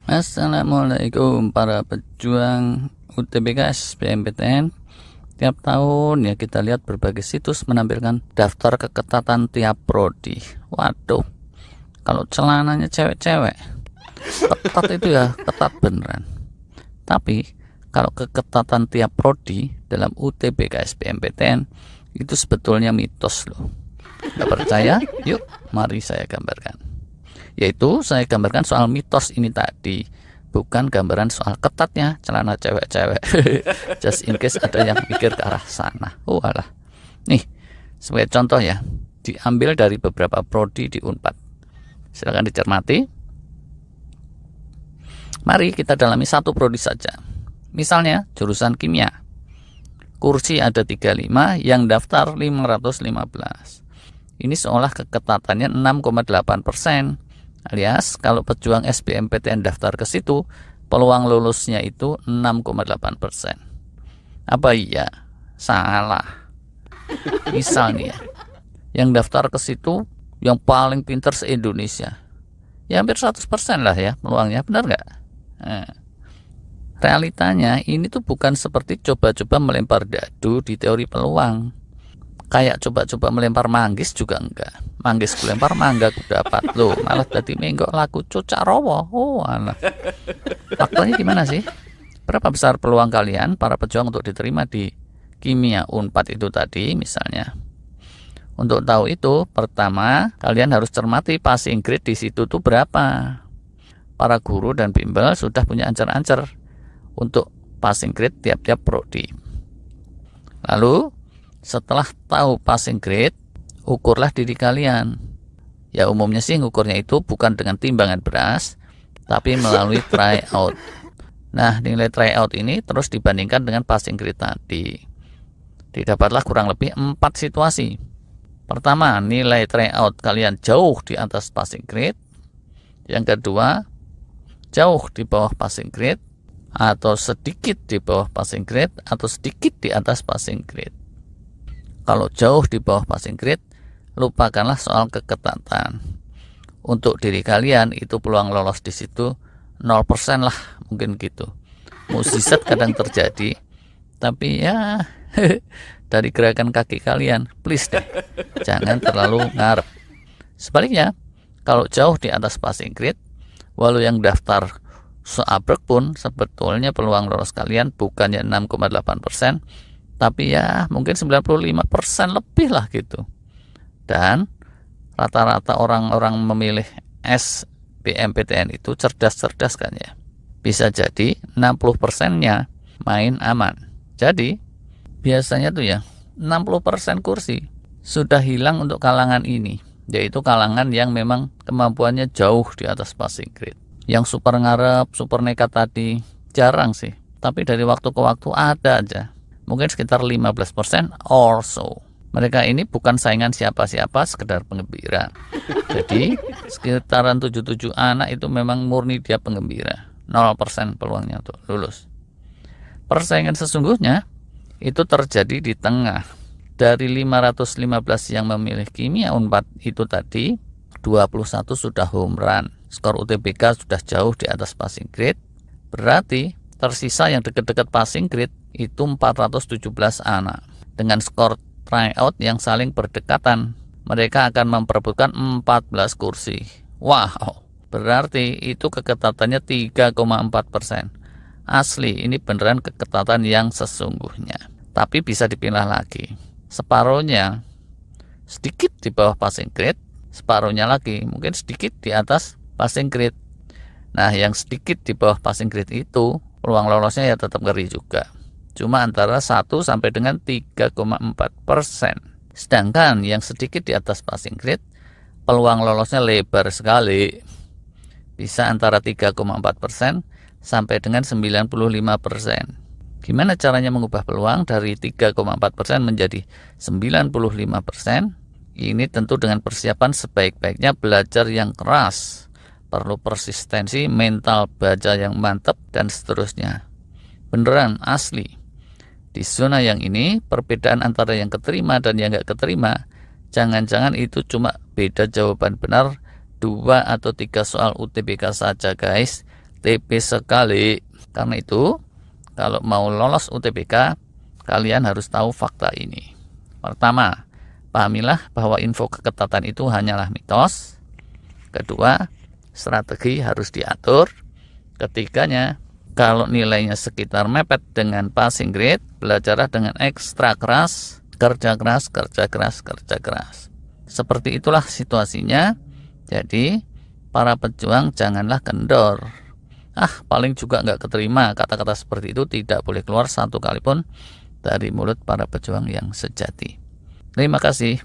Assalamualaikum para pejuang UTBK SBMPTN. Tiap tahun ya kita lihat berbagai situs menampilkan daftar keketatan tiap prodi. Waduh, kalau celananya cewek-cewek, ketat itu ya ketat beneran. Tapi kalau keketatan tiap prodi dalam UTBK SBMPTN itu sebetulnya mitos loh. Gak percaya? Yuk, mari saya gambarkan. Yaitu saya gambarkan soal mitos ini tadi, bukan gambaran soal ketatnya celana cewek-cewek. Just in case ada yang mikir ke arah sana. Oh alah. Nih, sebagai contoh ya, diambil dari beberapa prodi di Unpad. Silakan dicermati. Mari kita dalami satu prodi saja. Misalnya jurusan kimia. Kursi ada 35, yang daftar 515. Ini seolah keketatannya 6,8%. Alias kalau pejuang SBMPTN daftar ke situ, peluang lulusnya itu 6,8%. Apa iya? Salah. Misal nih ya, yang daftar ke situ yang paling pinter se-Indonesia, ya hampir 100% lah ya peluangnya, benar nggak? Nah, realitanya ini tuh bukan seperti coba-coba melempar dadu di teori peluang. Kayak coba-coba melempar manggis juga enggak. Manggis ku lempar, mangga ku dapat. Loh, malah tadi menggok laku cocak rowo. Oh alah. Faktanya gimana sih? Berapa besar peluang kalian para pejuang untuk diterima di kimia Unpad itu tadi misalnya? Untuk tahu itu, pertama kalian harus cermati passing grade di situ tuh berapa. Para guru dan bimbel sudah punya ancer-ancer untuk passing grade tiap-tiap prodi. Lalu setelah tahu passing grade, ukurlah diri kalian. Ya umumnya sih ngukurnya itu bukan dengan timbangan beras, tapi melalui tryout. Nah, nilai tryout ini terus dibandingkan dengan passing grade tadi. Didapatlah kurang lebih 4 situasi. Pertama, nilai tryout kalian jauh di atas passing grade. Yang kedua, jauh di bawah passing grade, atau sedikit di bawah passing grade, atau sedikit di atas passing grade. Kalau jauh di bawah passing grade, lupakanlah soal keketatan. Untuk diri kalian itu peluang lolos di situ 0% lah, mungkin gitu. Mukjizat kadang terjadi, tapi ya dari gerakan kaki kalian, please deh, jangan terlalu ngarep. Sebaliknya, kalau jauh di atas passing grade, walau yang daftar seabrek pun sebetulnya peluang lolos kalian bukannya 6,8%, tapi ya mungkin 95% lebih lah gitu. Dan rata-rata orang-orang memilih SBMPTN itu cerdas-cerdas kan ya. Bisa jadi 60%-nya main aman. Jadi biasanya tuh ya 60% kursi sudah hilang untuk kalangan ini, yaitu kalangan yang memang kemampuannya jauh di atas passing grade. Yang super ngarep, super nekat tadi jarang sih, tapi dari waktu ke waktu ada aja. Mungkin sekitar 15% or so. Mereka ini bukan saingan siapa-siapa, sekedar penggembira. Jadi sekitaran 77 anak itu memang murni dia penggembira. 0% peluangnya untuk lulus. Persaingan sesungguhnya itu terjadi di tengah. Dari 515 yang memilih kimia Unpad itu tadi, 21 sudah home run. Skor UTBK sudah jauh di atas passing grade. Berarti tersisa yang dekat-dekat passing grade itu 417 anak. Dengan skor tryout yang saling berdekatan, mereka akan memperebutkan 14 kursi. Wow, berarti itu keketatannya 3,4%. Asli, ini beneran keketatan yang sesungguhnya. Tapi bisa dipilih lagi. Separuhnya sedikit di bawah passing grade, separuhnya lagi mungkin sedikit di atas passing grade. Nah, yang sedikit di bawah passing grade itu peluang lolosnya ya tetap ngeri juga. Cuma antara 1 sampai dengan 3,4%. Sedangkan yang sedikit di atas passing grade, peluang lolosnya lebar sekali. Bisa antara 3,4% sampai dengan 95%. Gimana caranya mengubah peluang dari 3,4% menjadi 95%? Ini tentu dengan persiapan sebaik-baiknya belajar yang keras. Perlu persistensi, mental baca yang mantap, dan seterusnya. Beneran, asli. Di zona yang ini, perbedaan antara yang keterima dan yang gak keterima, jangan-jangan itu cuma beda jawaban benar 2 atau 3 soal UTBK saja guys. UTP sekali. Karena itu, kalau mau lolos UTBK, kalian harus tahu fakta ini. Pertama, pahamilah bahwa info keketatan itu hanyalah mitos. Kedua, strategi harus diatur. Ketiganya, kalau nilainya sekitar mepet dengan passing grade, belajarlah dengan ekstra keras, kerja keras, kerja keras, kerja keras. Seperti itulah situasinya. Jadi, para pejuang janganlah kendor. Paling juga nggak keterima. Kata-kata seperti itu tidak boleh keluar satu kali pun dari mulut para pejuang yang sejati. Terima kasih.